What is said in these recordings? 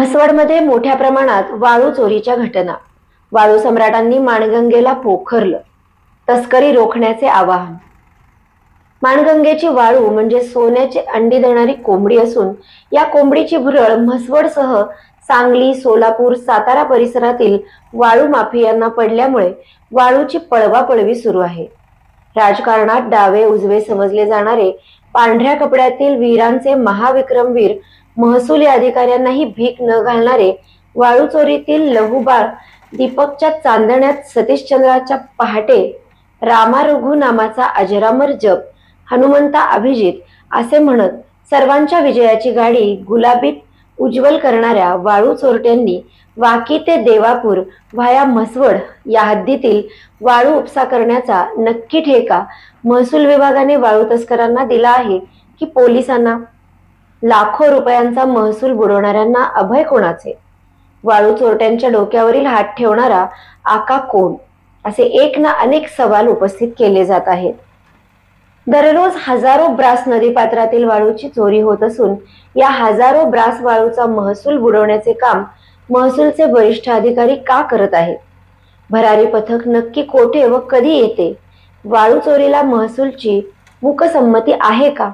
म्हसवडमध्ये मोठ्या प्रमाणात वाळू चोरीच्या घटना. वाळू सम्राटांनी माणगंगेला पोखरलं. तस्करी रोखण्याचे आवाहन. माणगंगेची वाळू म्हणजे सोन्याची अंडी देणारी कोंबडी असून या कोंबडीची भुरळ म्हसवडसह सांगली, सोलापूर, सातारा परिसरातील वाळू माफियांना पडल्यामुळे वाळूची पळवापळवी सुरू आहे. राजकारणात डावे उजवे समजले जाणारे पांढऱ्या कपड्यातील वीरांचे महाविक्रमवीर महसुली अधिकाऱ्यांनाही भीक न घालणारे वाळू चोरीतील लहूबाळ दीपकच्या चांदण्यात सतीशचंद्राच्या पहाटे रामा रघु नामाचा अजरामर जप हनुमंता अभिजित असे म्हणत सर्वांच्या विजयाची गाडी गुलाबीत उज्ज्वल करणाऱ्या वाळू चोरट्यांनी वाकी ते देवापूर व्हाया म्हसवड या हद्दीतील वाळू उपसा करण्याचा नक्की ठेका महसूल विभागाने वाळू तस्करांना दिला आहे की पोलिसांना? लाखो रुपयांचा महसूल बुडवणाऱ्यांना अभय कोणाचे? वाळू चोरट्यांच्या डोक्यावरील हात ठेवणारा आका कोण? असे एक ना अनेक सवाल उपस्थित केले जात आहेत. दररोज हजारो ब्रास नदीपात्रातील वाळूची चोरी होत असून या हजारो ब्रास वाळूचा महसूल बुडवण्याचे काम महसूलचे वरिष्ठ अधिकारी का करत आहेत? भरारी पथक नक्की कोठे व कधी येते? वाळू चोरीला महसूलची मूकसंमती आहे का?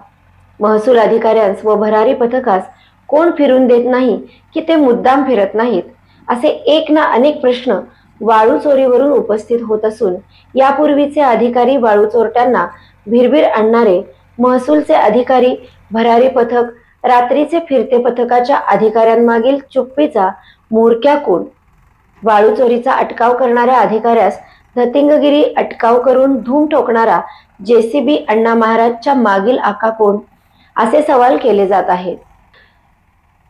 महसूल अधिकाऱ्यांस व भरारी पथकास कोण फिरून देत नाही की ते मुद्दाम फिरत नाहीत? असे एक ना अनेक प्रश्न वाळू चोरीवरून उपस्थित होत असून यापूर्वीचे अधिकारी वाळू चोरट्यांना भिरभिर आणणारे महसूलचे अधिकारी, भरारी पथक, रात्रीचे फिरते पथकाच्या अधिकाऱ्यांमागील चुप्पीचा म्होरक्या कोण? वाळू चोरीचा अटकाव करणाऱ्या अधिकाऱ्यास धतिंगगिरी अटकाव करून धूम ठोकणारा जेसीबी अण्णा महाराजच्या मागील आका कोण? असे सवाल केले जात आहेत.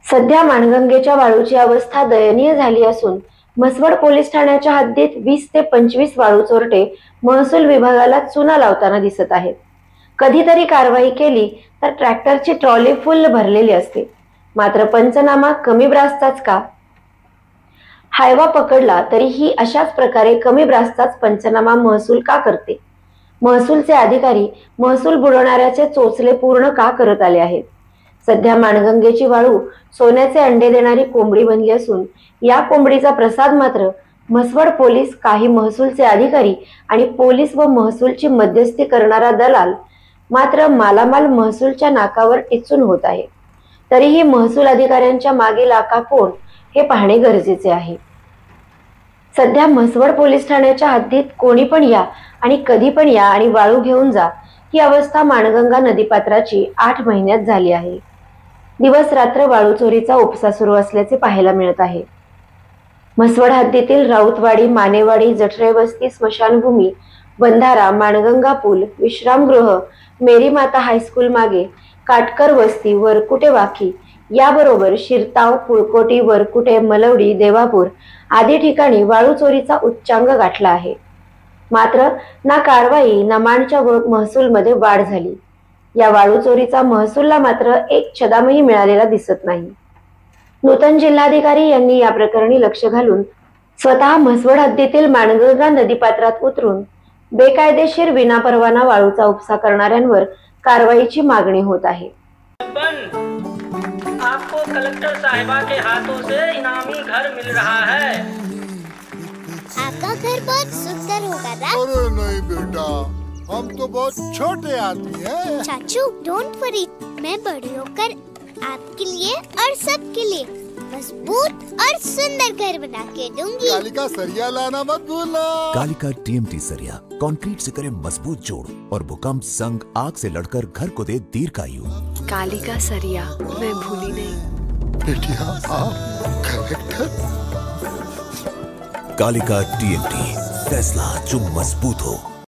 सध्या माणगंगेच्या वाळूची अवस्था दयनीय झाली असून म्हसवड पोलीस ठाण्याच्या हद्दीत 20 ते 25 वाळू चोरटे महसूल विभागाला चुना लावताना दिसत आहेत. कधीतरी कारवाई केली तर ट्रॅक्टरची ट्रॉली फुल्ल भरलेली असते. मात्र पंचनामा कमी ब्रासचाच का? हायवा पकडला तरीही अशाच प्रकारे कमी ब्रासचाच पंचनामा महसूल का करते? महसूलचे अधिकारी महसूल बुडवणाऱ्याचे चोचले पूर्ण का करत आले आहेत? सध्या माणगंगेची वाळू सोन्याचे अंडे देणारी कोंबडी बनली असून या कोंबडीचा प्रसाद मात्र म्हसवड पोलीस, काही महसूलचे अधिकारी आणि पोलीस व महसूलची मध्यस्थी करणारा दलाल मात्र मालामाल महसूलच्या नाकावर टिचून होत आहे. तरीही महसूल अधिकाऱ्यांच्या मागील आका कोण हे पाहणे गरजेचे आहे. सध्या म्हसवड पोलीस ठाण्याच्या हद्दीत कोणी पण या आणि कधी पण या आणि वाळू घेऊन जा ही अवस्था माणगंगा नदीपात्राची 8 महिन्यात झाली आहे. दिवस रात्र वाळू चोरीचा उपसा सुरू असल्याचे पाहायला मिळत आहे. म्हसवड हद्दीतील राऊतवाडी, मानेवाडी, जठरे वस्ती, स्मशानभूमी, बंधारा, माणगंगा पूल, विश्रामगृह, मेरी माता हायस्कूल मागे, काटकर वस्ती, वरकुटे वाकी याबरोबर शिरताव, पुळकोटी, वरकुटे, मलवडी, देवापूर आदी ठिकाणी वाळू चोरीचा उच्चांक गाठला आहे. मात्र ना कारवाई ना माणच्या महसूलमध्ये वाढ झाली. या वाळू चोरीचा महसूलला मात्र एक छदामही मिळालेला दिसत नाही. नूतन जिल्हाधिकारी यांनी या प्रकरणी लक्ष घालून स्वतः म्हसवड हद्दीतील माणगंगा नदीपात्रात उतरून बेकायदेशीर विनापरवाना वाळूचा उपसा करणाऱ्यांवर कारवाईची मागणी होत आहे. आपको कलेक्टर साहिबा के हाथों से इनामी घर मिल रहा है। आपका घर बहुत सुंदर होगा ना? अरे नहीं बेटा, हम तो बहुत छोटे आदमी हैं। चाचू डोंट वरी, मैं बड़ी होकर आपके लिए और सबके लिए मजबूत और सुंदर घर बना के दूंगी। कालिका सरिया लाना मत भूलना। कालिका टीएमटी सरिया कंक्रीट से करे मजबूत जोड़ और भूकंप, संग, आग से लड़कर घर को दे दीर्घायु। कालिका सरिया मैं भूली नहीं। बेटिया आप कलेक्टर। कालिका टीएमटी, फैसला जो मजबूत हो।